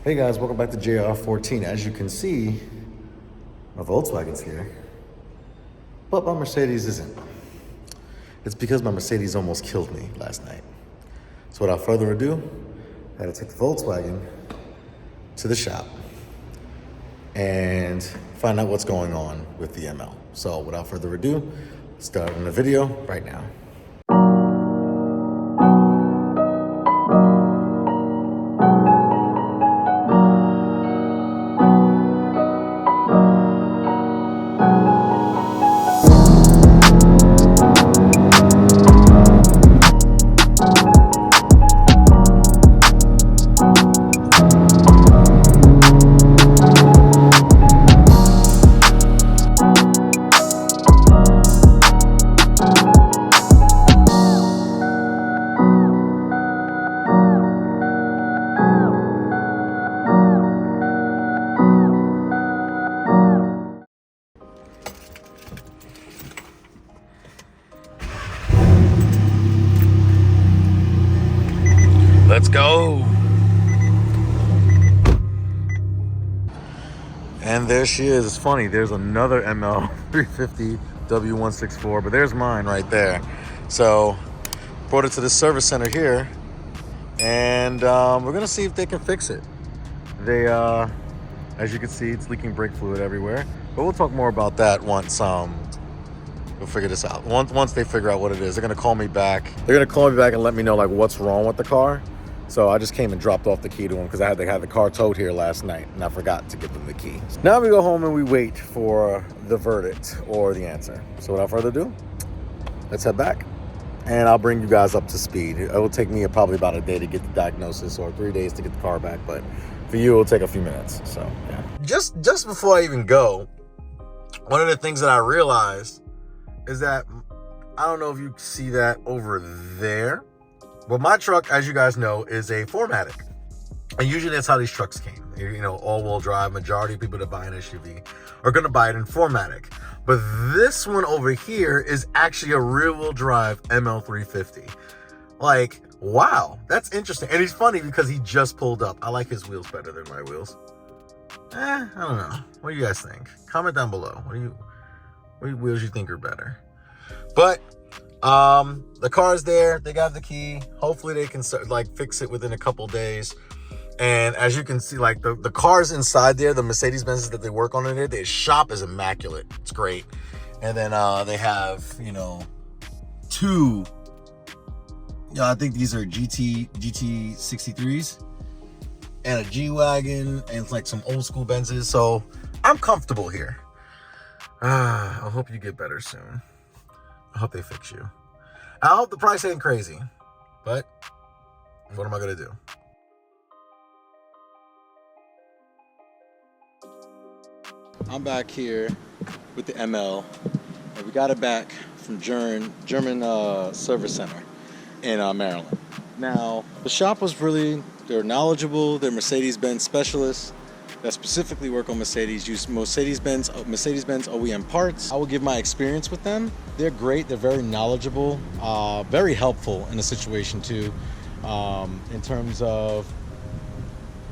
Hey guys, welcome back to JR14. As you can see, my Volkswagen's here, but my Mercedes isn't. It's because my Mercedes almost killed me last night. So without further ado, I had to take the Volkswagen to the shop and find out what's going on with the ML. So without further ado, starting the video right now. Let's go. And there she is. It's funny, there's another ML 350 W164, but there's mine right there. So brought it to the service center here, and we're gonna see if they can fix it. They as you can see, it's leaking brake fluid everywhere, but we'll talk more about that once we'll figure this out. Once they figure out what it is, they're gonna call me back. They're gonna call me back and let me know like what's wrong with the car. So I just came and dropped off the key to them because I had to have the car towed here last night and I forgot to give them the key. Now we go home and we wait for the verdict or the answer. So without further ado, let's head back and I'll bring you guys up to speed. It will take me probably about a day to get the diagnosis or 3 days to get the car back, but for you, it'll take a few minutes. So yeah. Just before I even go, one of the things that I realized is that, I don't know if you see that over there, but my truck, as you guys know, is a 4MATIC. And usually that's how these trucks came. You know, all-wheel drive, majority of people that buy an SUV are gonna buy it in 4MATIC. But this one over here is actually a rear-wheel drive ML350. Like, wow, that's interesting. And he's funny because he just pulled up. I like his wheels better than my wheels. I don't know. What do you guys think? Comment down below. What wheels you think are better? But the car's there. They got the key. Hopefully they can like fix it within a couple days. And as you can see, like the cars inside there, the Mercedes Benzes that they work on in there, their shop is immaculate. It's great. And then they have, you know, two, I think these are GT63s and a G-Wagon and like some old school Benzes. So I'm comfortable here. I hope you get better soon. I hope they fix you. I hope the price ain't crazy, but what am I gonna do? I'm back here with the ML, and we got it back from German service center in Maryland. Now, the shop was they're knowledgeable. They're Mercedes-Benz specialists that specifically work on Mercedes, use Mercedes-Benz OEM parts. I will give my experience with them. They're great, they're very knowledgeable, very helpful in the situation too. In terms of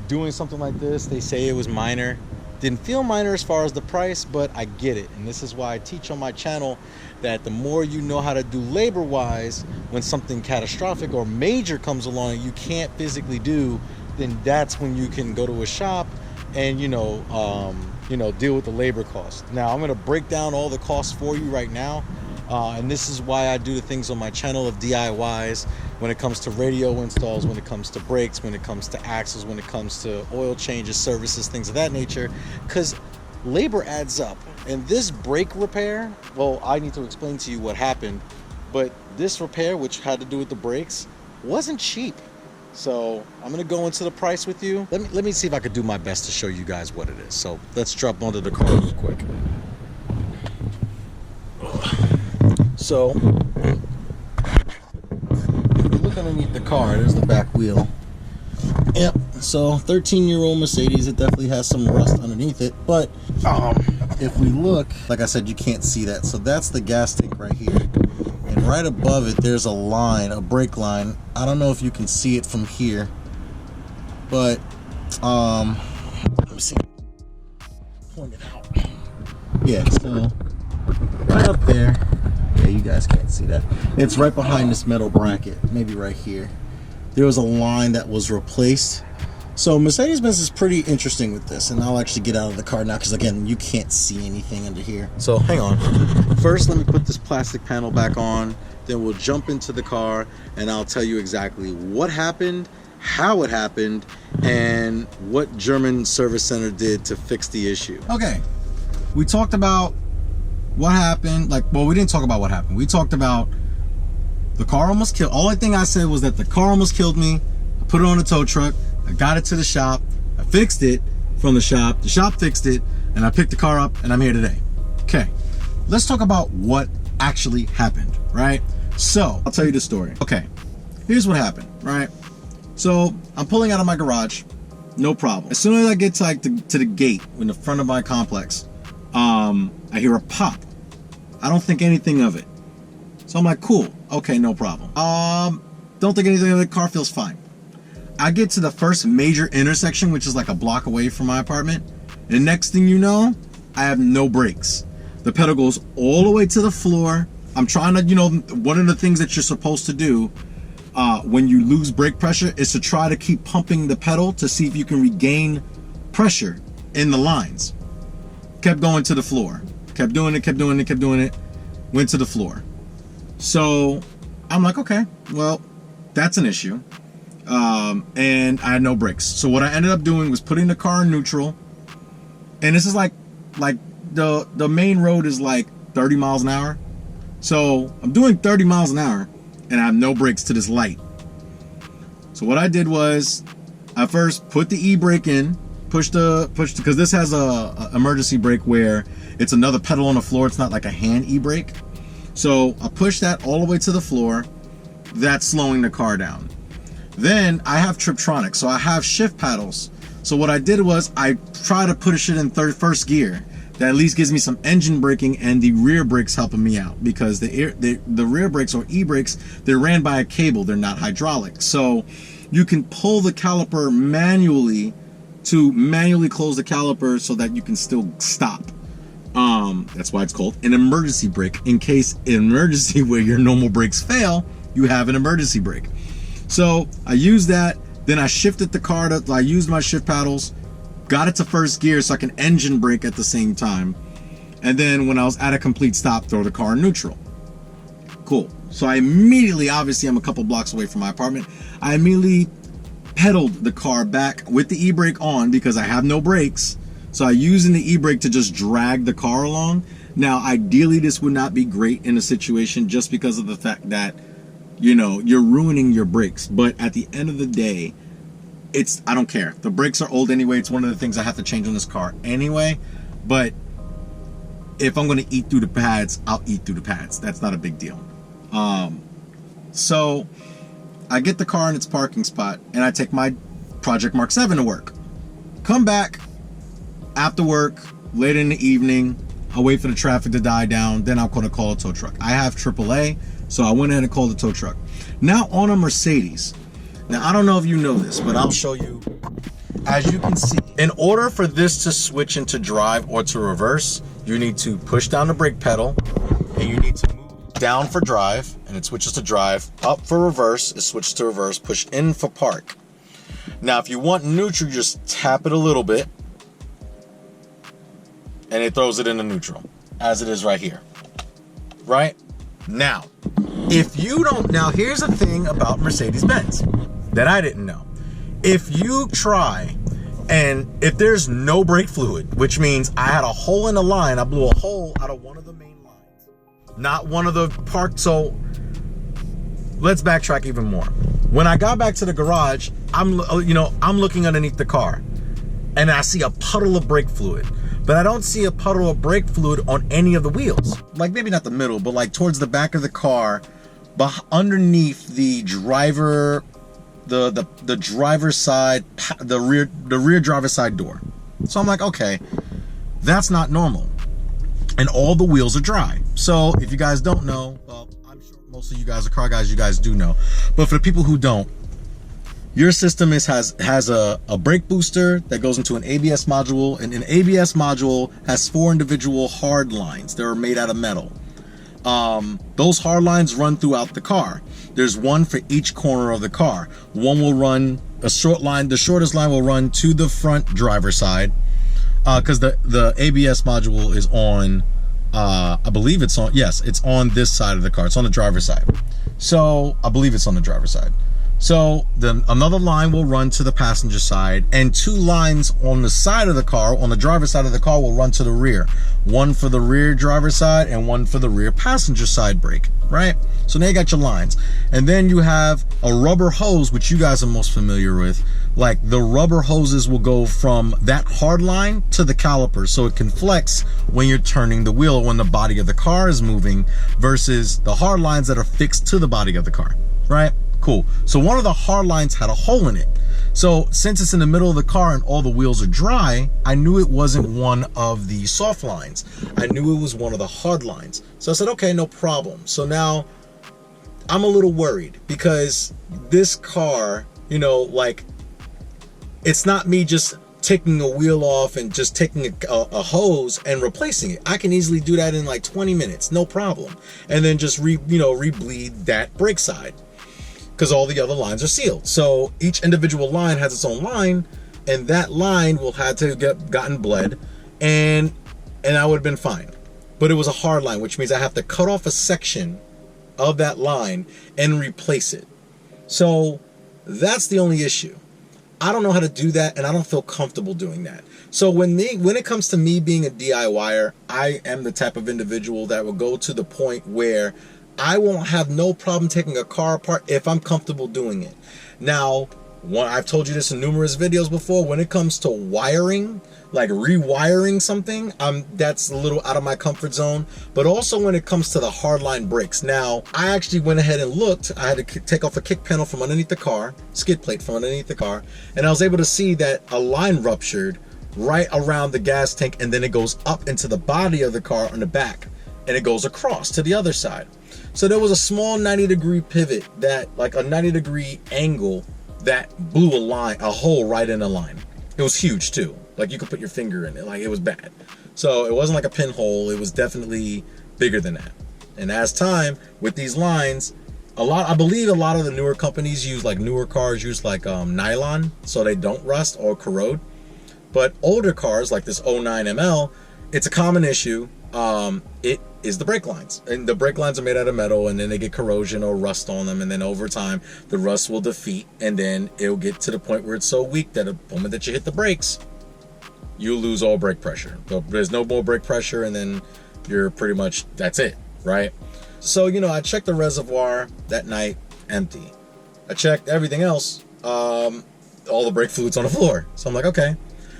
doing something like this, they say it was minor. Didn't feel minor as far as the price, but I get it. And this is why I teach on my channel that the more you know how to do labor-wise, when something catastrophic or major comes along and you can't physically do, then that's when you can go to a shop and deal with the labor costs. Now I'm going to break down all the costs for you right now, and this is why I do the things on my channel of DIYs when it comes to radio installs, when it comes to brakes, when it comes to axles, when it comes to oil changes, services, things of that nature, because labor adds up. And this brake repair, well, I need to explain to you what happened, but this repair, which had to do with the brakes, wasn't cheap. So I'm gonna go into the price with you. Let me see if I could do my best to show you guys what it is. So let's drop onto the car real quick. So if you look underneath the car, there's the back wheel. Yep, so 13-year-old Mercedes, it definitely has some rust underneath it, but if we look, like I said, you can't see that. So that's the gas tank right here. And right above it, there's a line, a brake line. I don't know if you can see it from here, but Let me see. Point it out. Yeah, so right up there. Yeah, you guys can't see that. It's right behind this metal bracket, maybe right here. There was a line that was replaced. So Mercedes-Benz is pretty interesting with this, and I'll actually get out of the car now because, again, you can't see anything under here. So hang on. First, let me put this plastic panel back on. Then we'll jump into the car, and I'll tell you exactly what happened, how it happened, and what German service center did to fix the issue. Okay, we talked about what happened. Well, we didn't talk about what happened. We talked about the car almost killed. Only thing I said was that the car almost killed me. I put it on a tow truck. I got it to the shop. I fixed it from the shop. The shop fixed it, and I picked the car up, and I'm here today. Okay, let's talk about what actually happened, right? So I'll tell you the story. Okay, here's what happened, right? So I'm pulling out of my garage, no problem. As soon as I get to the gate in the front of my complex, I hear a pop. I don't think anything of it. So I'm like, cool, okay, no problem. Don't think anything of it, car feels fine. I get to the first major intersection, which is like a block away from my apartment. And the next thing you know, I have no brakes. The pedal goes all the way to the floor. I'm trying to, one of the things that you're supposed to do when you lose brake pressure is to try to keep pumping the pedal to see if you can regain pressure in the lines. Kept going to the floor. Kept doing it. Went to the floor. So I'm like, okay, well, that's an issue. And I had no brakes. So what I ended up doing was putting the car in neutral. And this is like the main road is like 30 miles an hour. So I'm doing 30 miles an hour and I have no brakes to this light. So what I did was I first put the e-brake in, pushed because this has a emergency brake where it's another pedal on the floor. It's not like a hand e-brake. So I pushed that all the way to the floor. That's slowing the car down. Then I have Triptronic, so I have shift paddles. So what I did was I tried to push it in first gear. That at least gives me some engine braking, and the rear brakes helping me out because the rear brakes or e-brakes, they're ran by a cable. They're not hydraulic. So you can pull the caliper manually to manually close the caliper so that you can still stop. That's why it's called an emergency brake. In case an emergency where your normal brakes fail, you have an emergency brake. So I used that, then I shifted the car I used my shift paddles, got it to first gear so I can engine brake at the same time. And then when I was at a complete stop, throw the car in neutral. Cool. So I immediately, obviously I'm a couple blocks away from my apartment, I immediately pedaled the car back with the e-brake on because I have no brakes. So I using the e-brake to just drag the car along. Now, ideally this would not be great in a situation just because of the fact that you're ruining your brakes. But at the end of the day, I don't care. The brakes are old anyway. It's one of the things I have to change on this car anyway. But if I'm going to eat through the pads, I'll eat through the pads. That's not a big deal. So I get the car in its parking spot and I take my Project Mark 7 to work. Come back after work, later in the evening. I'll wait for the traffic to die down. Then I'm going to call a tow truck. I have AAA. So I went ahead and called the tow truck. Now on a Mercedes. Now I don't know if you know this, but I'll show you. As you can see, in order for this to switch into drive or to reverse, you need to push down the brake pedal and you need to move down for drive and it switches to drive, up for reverse, it switches to reverse, push in for park. Now if you want neutral, you just tap it a little bit and it throws it into neutral as it is right here. Right? Now, if you don't, now here's the thing about Mercedes-Benz that I didn't know. If you try and if there's no brake fluid, which means I had a hole in the line, I blew a hole out of one of the main lines, not one of the parked. So let's backtrack even more. When I got back to the garage, I'm looking underneath the car and I see a puddle of brake fluid. But I don't see a puddle of brake fluid on any of the wheels. Like maybe not the middle, but like towards the back of the car, but underneath the driver, the driver's side, the rear driver's side door. So I'm like, okay, that's not normal. And all the wheels are dry. So if you guys don't know, well, I'm sure most of you guys are car guys, you guys do know. But for the people who don't, Your system has a brake booster that goes into an ABS module, and an ABS module has 4 individual hard lines that are made out of metal. Those hard lines run throughout the car. There's one for each corner of the car. One will run a short line. The shortest line will run to the front driver's side, because the ABS module is on, I believe it's on, yes, it's on this side of the car. It's on the driver's side. So I believe it's on the driver's side. So then another line will run to the passenger side, and 2 lines on the side of the car, on the driver's side of the car, will run to the rear. One for the rear driver's side and one for the rear passenger side brake, right? So now you got your lines. And then you have a rubber hose, which you guys are most familiar with. Like, the rubber hoses will go from that hard line to the caliper, so it can flex when you're turning the wheel or when the body of the car is moving, versus the hard lines that are fixed to the body of the car, right? Cool. So one of the hard lines had a hole in it. So since it's in the middle of the car and all the wheels are dry, I knew it wasn't one of the soft lines. I knew it was one of the hard lines. So I said, okay, no problem. So now I'm a little worried, because this car, you know, like, it's not me just taking a wheel off and just taking a hose and replacing it. I can easily do that in like 20 minutes, no problem. And then just re-bleed that brake side, because all the other lines are sealed. So each individual line has its own line, and that line will have to gotten bled, and I would have been fine. But it was a hard line, which means I have to cut off a section of that line and replace it. So that's the only issue. I don't know how to do that, and I don't feel comfortable doing that. So when it comes to me being a DIYer, I am the type of individual that will go to the point where I won't have no problem taking a car apart if I'm comfortable doing it. Now, I've told you this in numerous videos before, when it comes to wiring, like rewiring something, that's a little out of my comfort zone. But also when it comes to the hardline brakes. Now, I actually went ahead and looked. I had to take off a kick panel from underneath the car, skid plate from underneath the car, and I was able to see that a line ruptured right around the gas tank, and then it goes up into the body of the car on the back, and it goes across to the other side. So there was a small 90-degree pivot, that like a 90-degree angle, that blew a hole right in the line. It was huge too. Like, you could put your finger in it. Like, it was bad. So it wasn't like a pinhole. It was definitely bigger than that. And as time with these lines, I believe a lot of the newer companies use, like newer cars use like nylon, so they don't rust or corrode. But older cars like this 09 ML, it's a common issue. It is the brake lines, and the brake lines are made out of metal, and then they get corrosion or rust on them, and then over time the rust will defeat, and then it'll get to the point where it's so weak that the moment that you hit the brakes, you lose all brake pressure. So there's no more brake pressure, and then you're pretty much, that's it, right? So, you know, I checked the reservoir that night, empty. I checked everything else, all the brake fluid's on the floor. So I'm like, okay.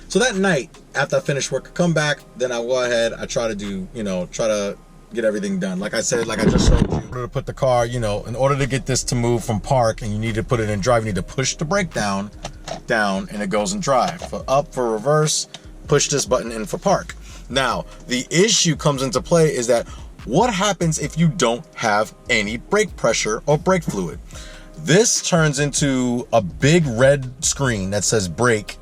So that night, after I finish work, I come back, then I go ahead, I try to get everything done. Like I said, like I just showed you, in order to put the car, you know, in order to get this to move from park and you need to put it in drive, you need to push the brake down, and it goes in drive. For up, for reverse, push this button in for park. Now, the issue comes into play is that what happens if you don't have any brake pressure or brake fluid? This turns into a big red screen that says brake.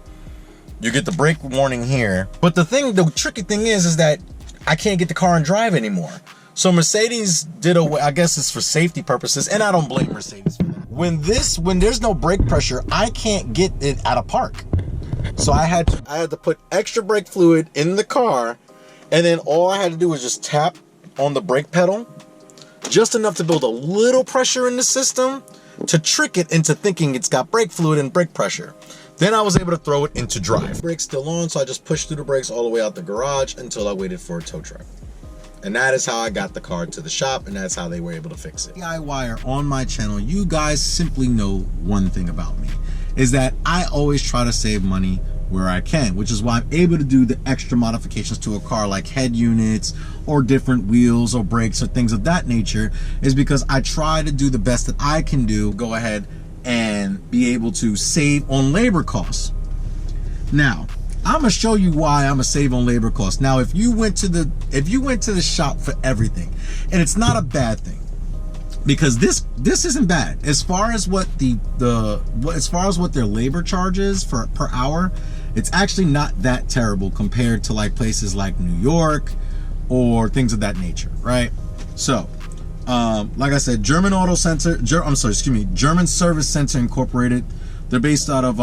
You get the brake warning here. But the tricky thing is that I can't get the car in drive anymore. So Mercedes did away, I guess it's for safety purposes, and I don't blame Mercedes for that. When there's no brake pressure, I can't get it out of park. So I had to put extra brake fluid in the car, and then all I had to do was just tap on the brake pedal, just enough to build a little pressure in the system to trick it into thinking it's got brake fluid and brake pressure. Then I was able to throw it into drive. Brakes still on, so I just pushed through the brakes all the way out the garage until I waited for a tow truck. And that is how I got the car to the shop, and that's how they were able to fix it. DIYer on my channel, you guys simply know one thing about me, is that I always try to save money where I can, which is why I'm able to do the extra modifications to a car like head units or different wheels or brakes or things of that nature, is because I try to do the best that I can do, go ahead and be able to save on labor costs. Now, I'm gonna show you why I'm gonna save on labor costs. Now, if you went to the shop for everything, and it's not a bad thing. because this isn't bad as far as what what their labor charges for per hour. It's actually not that terrible compared to like places like New York or things of that nature, right? So, like I said, German Service Center Incorporated. They're based out of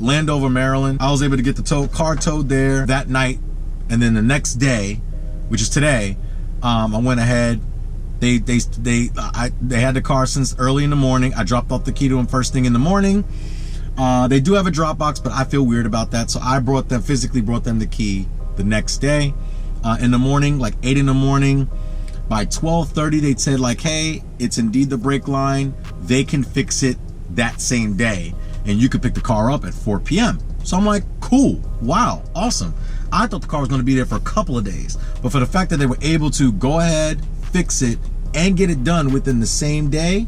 Landover, Maryland. I was able to get the car towed there that night, and then the next day, which is today, I went ahead. They had the car since early in the morning. I dropped off the key to them first thing in the morning. They do have a drop box, but I feel weird about that, so I physically brought them the key the next day in the morning, like 8 in the morning. By 12:30, they said like, hey, it's indeed the brake line. They can fix it that same day, and you could pick the car up at 4 p.m. So I'm like, cool, wow, awesome. I thought the car was going to be there for a couple of days, but for the fact that they were able to go ahead, fix it, and get it done within the same day,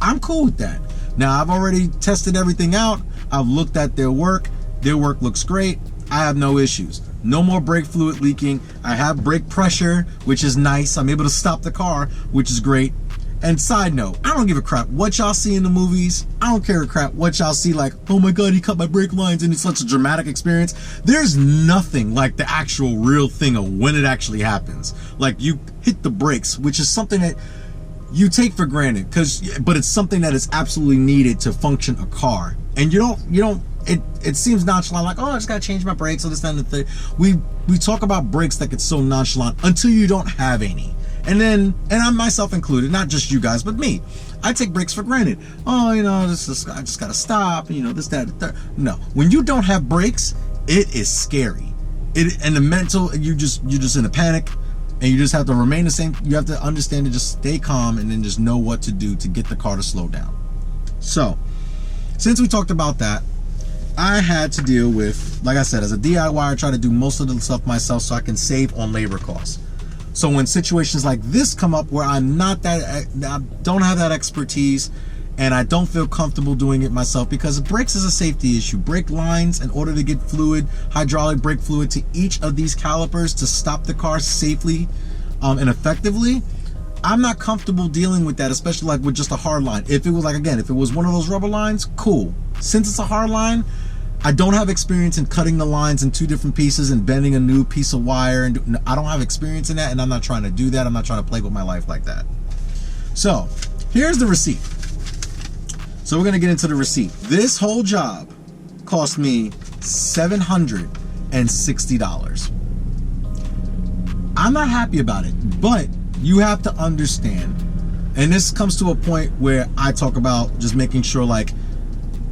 I'm cool with that. Now, I've already tested everything out. I've looked at their work. Their work looks great. I have no issues. No more brake fluid leaking. I have brake pressure, which is nice. I'm able to stop the car, which is great. And side note, I don't give a crap what y'all see in the movies. I don't care a crap what y'all see like, oh my God, he cut my brake lines and it's such a dramatic experience. There's nothing like the actual real thing of when it actually happens. Like you hit the brakes, which is something that you take for granted, but it's something that is absolutely needed to function a car. And it seems nonchalant, like, oh, I just gotta change my brakes, so this, that, and the thing. We talk about brakes like it's so nonchalant until you don't have any. And I'm myself included, not just you guys, but me. I take brakes for granted. Oh, I just gotta stop, this, that. No, when you don't have brakes, it is scary. And the mental, you're just in a panic, and you just have to remain the same. You have to understand to just stay calm and then just know what to do to get the car to slow down. So, since we talked about that, I had to deal with, like I said, as a DIY, I try to do most of the stuff myself so I can save on labor costs. So when situations like this come up where I don't have that expertise and I don't feel comfortable doing it myself, because brakes is a safety issue. Brake lines, in order to get fluid, hydraulic brake fluid to each of these calipers to stop the car safely and effectively, I'm not comfortable dealing with that, especially like with just a hard line. If it was like, again, if it was one of those rubber lines, cool. Since it's a hard line, I don't have experience in cutting the lines in two different pieces and bending a new piece of wire, and I don't have experience in that, and I'm not trying to do that. I'm not trying to play with my life like that. So here's the receipt. So we're gonna get into the receipt. This whole job cost me $760. I'm not happy about it, but you have to understand, and this comes to a point where I talk about just making sure, like,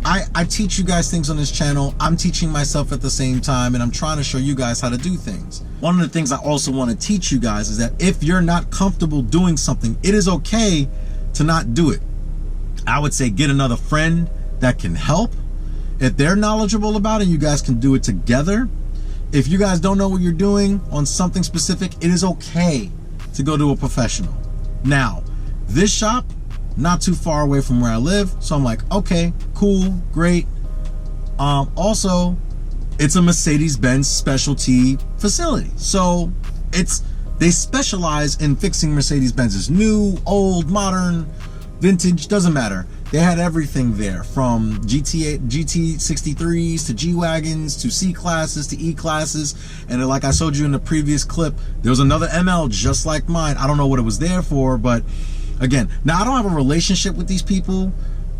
I teach you guys things on this channel. I'm teaching myself at the same time, and I'm trying to show you guys how to do things. One of the things I also want to teach you guys is that if you're not comfortable doing something, it is okay to not do it. I would say get another friend that can help. If they're knowledgeable about it, you guys can do it together. If you guys don't know what you're doing on something specific, it is okay to go to a professional. Now, this shop, not too far away from where I live, so I'm like, okay, cool, great. Also, it's a Mercedes-Benz specialty facility, so they specialize in fixing Mercedes-Benzes, new, old, modern, vintage, doesn't matter. They had everything there, from GT63s to G-Wagons to C-Classes to E-Classes. And like I showed you in the previous clip, there was another ML just like mine. I don't know what it was there for, but again, now I don't have a relationship with these people,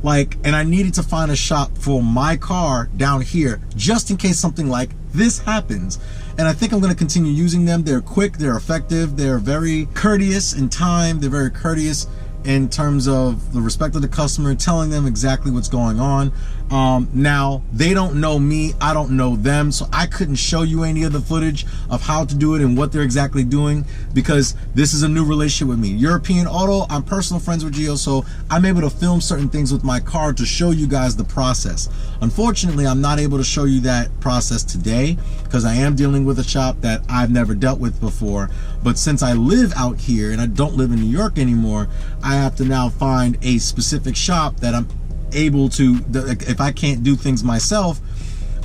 and I needed to find a shop for my car down here just in case something like this happens. And I think I'm going to continue using them. They're quick, they're effective, they're very courteous in time, they're very courteous in terms of the respect of the customer, telling them exactly what's going on. Now, they don't know me, I don't know them, so I couldn't show you any of the footage of how to do it and what they're exactly doing, because this is a new relationship with me. European Auto, I'm personal friends with Gio, so I'm able to film certain things with my car to show you guys the process. Unfortunately, I'm not able to show you that process today because I am dealing with a shop that I've never dealt with before. But since I live out here and I don't live in New York anymore, I have to now find a specific shop that I'm able to, if I can't do things myself,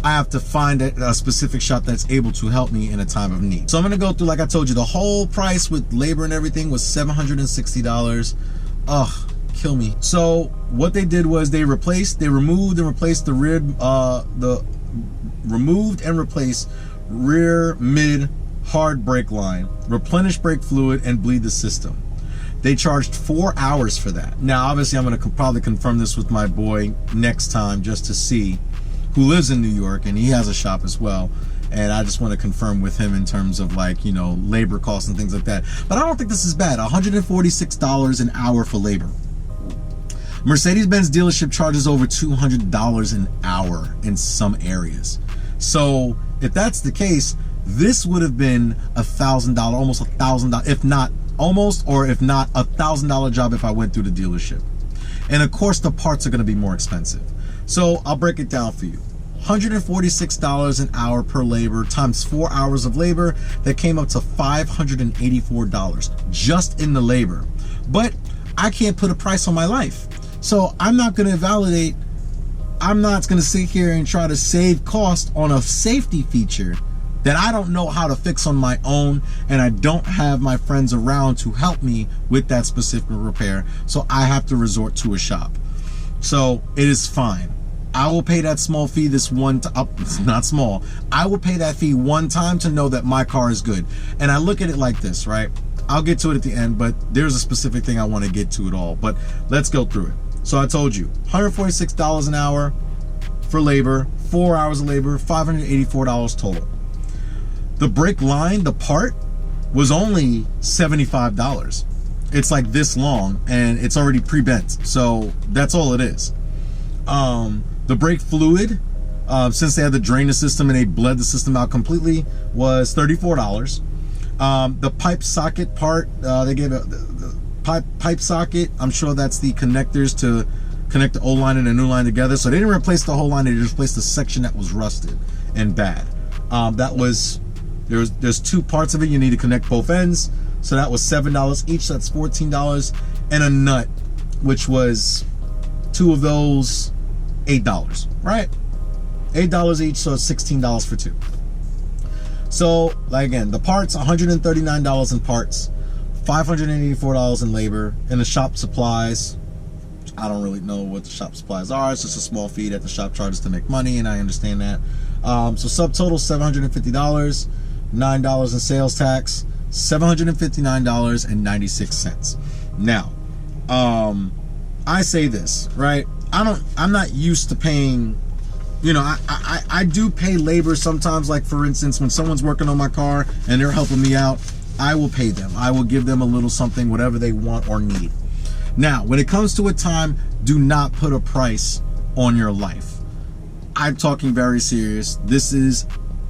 I have to find a specific shop that's able to help me in a time of need. So I'm gonna go through, like I told you, the whole price with labor and everything was $760. Ugh, kill me. So what they did was they removed and replaced the rear mid hard brake line, replenish brake fluid, and bleed the system. They charged 4 hours for that. Now, obviously, I'm going to probably confirm this with my boy next time just to see, who lives in New York, and he has a shop as well. And I just want to confirm with him in terms of, like, you know, labor costs and things like that. But I don't think this is bad. $146 an hour for labor. Mercedes-Benz dealership charges over $200 an hour in some areas. So if that's the case, this would have been $1,000, almost $1,000, if not almost, or if not $1,000 job if I went through the dealership. And of course the parts are going to be more expensive. So I'll break it down for you. $146 an hour per labor times 4 hours of labor, that came up to $584 just in the labor. But I can't put a price on my life. So I'm not going to validate, I'm not going to sit here and try to save cost on a safety feature that I don't know how to fix on my own, and I don't have my friends around to help me with that specific repair, so I have to resort to a shop. So it is fine. I will pay that small fee this one time. It's not small. I will pay that fee one time to know that my car is good. And I look at it like this, right? I'll get to it at the end, but there's a specific thing I want to get to it all. But let's go through it. So I told you, $146 an hour for labor, 4 hours of labor, $584 total. The brake line, the part, was only $75. It's like this long, and it's already pre-bent. So that's all it is. The brake fluid, since they had to drain the system and they bled the system out completely, was $34. The pipe socket part, they gave the pipe socket. I'm sure that's the connectors to connect the old line and the new line together. So they didn't replace the whole line, they just replaced the section that was rusted and bad. That was, there's two parts of it. You need to connect both ends. So that was $7 each. That's $14. And a nut, which was two of those, $8, right? $8 each, so it's $16 for two. So, like, again, the parts, $139 in parts, $584 in labor, and the shop supplies, I don't really know what the shop supplies are. It's just a small fee that the shop charges to make money, and I understand that. So subtotal $750, $9 in sales tax, $759.96. Now, I say this, right? I'm not used to paying, you know, I do pay labor sometimes. Like, for instance, when someone's working on my car and they're helping me out, I will pay them. I will give them a little something, whatever they want or need. Now, when it comes to a time, do not put a price on your life. I'm talking very serious.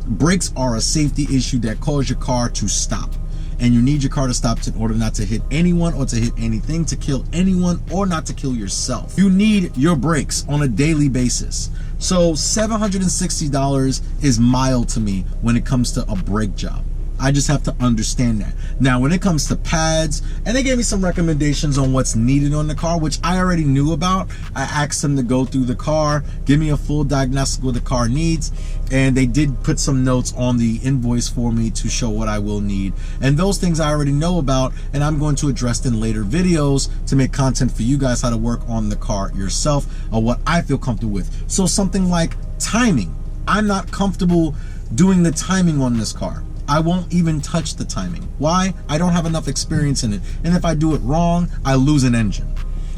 Brakes are a safety issue that cause your car to stop. And you need your car to stop in order not to hit anyone or to hit anything, to kill anyone or not to kill yourself. You need your brakes on a daily basis. So $760 is mild to me when it comes to a brake job. I just have to understand that. Now, when it comes to pads, and they gave me some recommendations on what's needed on the car, which I already knew about. I asked them to go through the car, give me a full diagnostic of what the car needs, and they did put some notes on the invoice for me to show what I will need. And those things I already know about, and I'm going to address in later videos to make content for you guys how to work on the car yourself, or what I feel comfortable with. So something like timing. I'm not comfortable doing the timing on this car. I won't even touch the timing. Why? I don't have enough experience in it. And if I do it wrong, I lose an engine.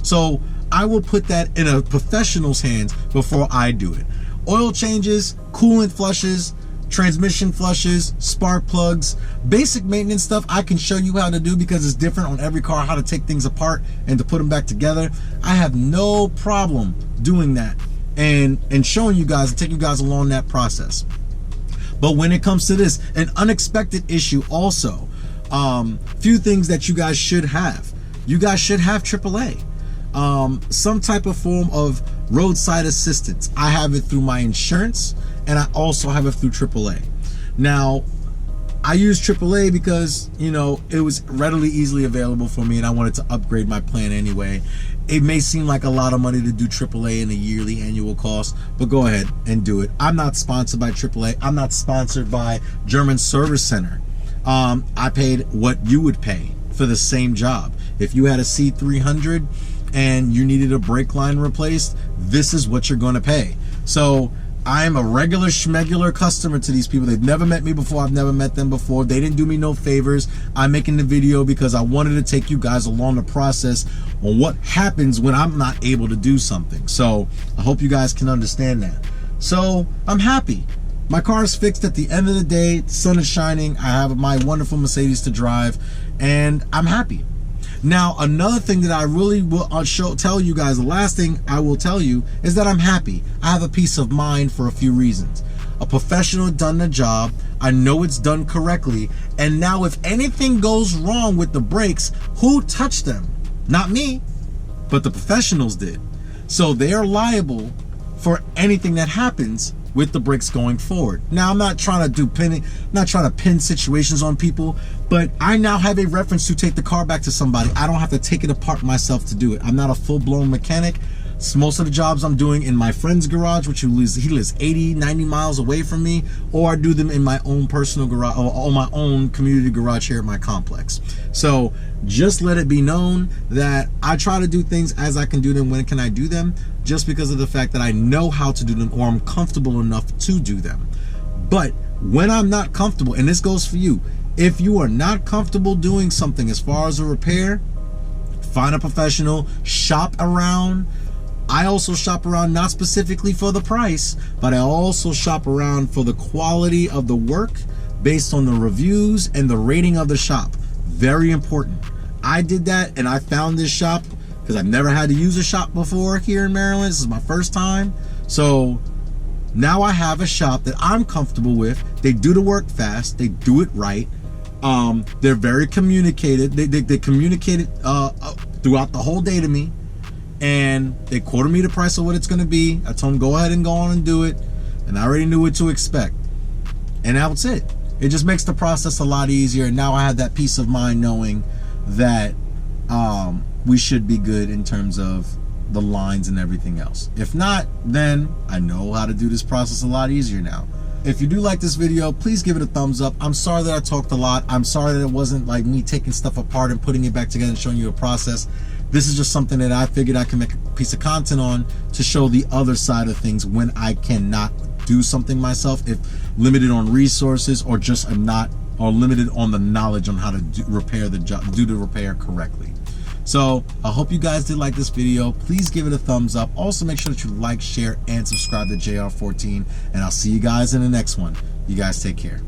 So I will put that in a professional's hands before I do it. Oil changes, coolant flushes, transmission flushes, spark plugs, basic maintenance stuff I can show you how to do because it's different on every car, how to take things apart and to put them back together. I have no problem doing that and showing you guys and taking you guys along that process. But when it comes to this, an unexpected issue also, few things that you guys should have. You guys should have AAA. Some type of form of roadside assistance. I have it through my insurance, and I also have it through AAA. Now, I use AAA because, you know, it was readily, easily available for me, and I wanted to upgrade my plan anyway. It may seem like a lot of money to do AAA in a yearly annual cost, but go ahead and do it. I'm not sponsored by AAA. I'm not sponsored by German Service Center. I paid what you would pay for the same job. If you had a C300 and you needed a brake line replaced, this is what you're going to pay. So I'm a regular schmegular customer to these people. They've never met me before. I've never met them before. They didn't do me no favors. I'm making the video because I wanted to take you guys along the process on what happens when I'm not able to do something. So I hope you guys can understand that. So I'm happy. My car is fixed at the end of the day. The sun is shining. I have my wonderful Mercedes to drive, and I'm happy. Now, another thing that I really will tell you guys, the last thing I will tell you is that I'm happy. I have a peace of mind for a few reasons. A professional done the job. I know it's done correctly. And now if anything goes wrong with the brakes, who touched them? Not me, but the professionals did. So they are liable for anything that happens with the brakes going forward. Now, I'm not trying to pin situations on people, but I now have a reference to take the car back to somebody. I don't have to take it apart myself to do it. I'm not a full-blown mechanic. Most of the jobs I'm doing in my friend's garage, which he lives 80, 90 miles away from me, or I do them in my own personal garage, or my own community garage here at my complex. So just let it be known that I try to do things as I can do them, when can I do them, just because of the fact that I know how to do them, or I'm comfortable enough to do them. But when I'm not comfortable, and this goes for you, if you are not comfortable doing something as far as a repair, find a professional, shop around. I also shop around not specifically for the price, but I also shop around for the quality of the work based on the reviews and the rating of the shop. Very important. I did that, and I found this shop because I've never had to use a shop before here in Maryland. This is my first time. So now I have a shop that I'm comfortable with. They do the work fast. They do it right. They're very communicated. They communicated throughout the whole day to me. And they quoted me the price of what it's going to be. I told them, go ahead and go on and do it. And I already knew what to expect. And that was it. It just makes the process a lot easier. And now I have that peace of mind knowing that we should be good in terms of the lines and everything else. If not, then I know how to do this process a lot easier now. If you do like this video, please give it a thumbs up. I'm sorry that I talked a lot. I'm sorry that it wasn't like me taking stuff apart and putting it back together and showing you a process. This is just something that I figured I can make a piece of content on to show the other side of things when I cannot do something myself, if limited on resources, or just am not, or limited on the knowledge on how to do the repair correctly. So I hope you guys did like this video. Please give it a thumbs up. Also make sure that you like, share, and subscribe to JR14. And I'll see you guys in the next one. You guys take care.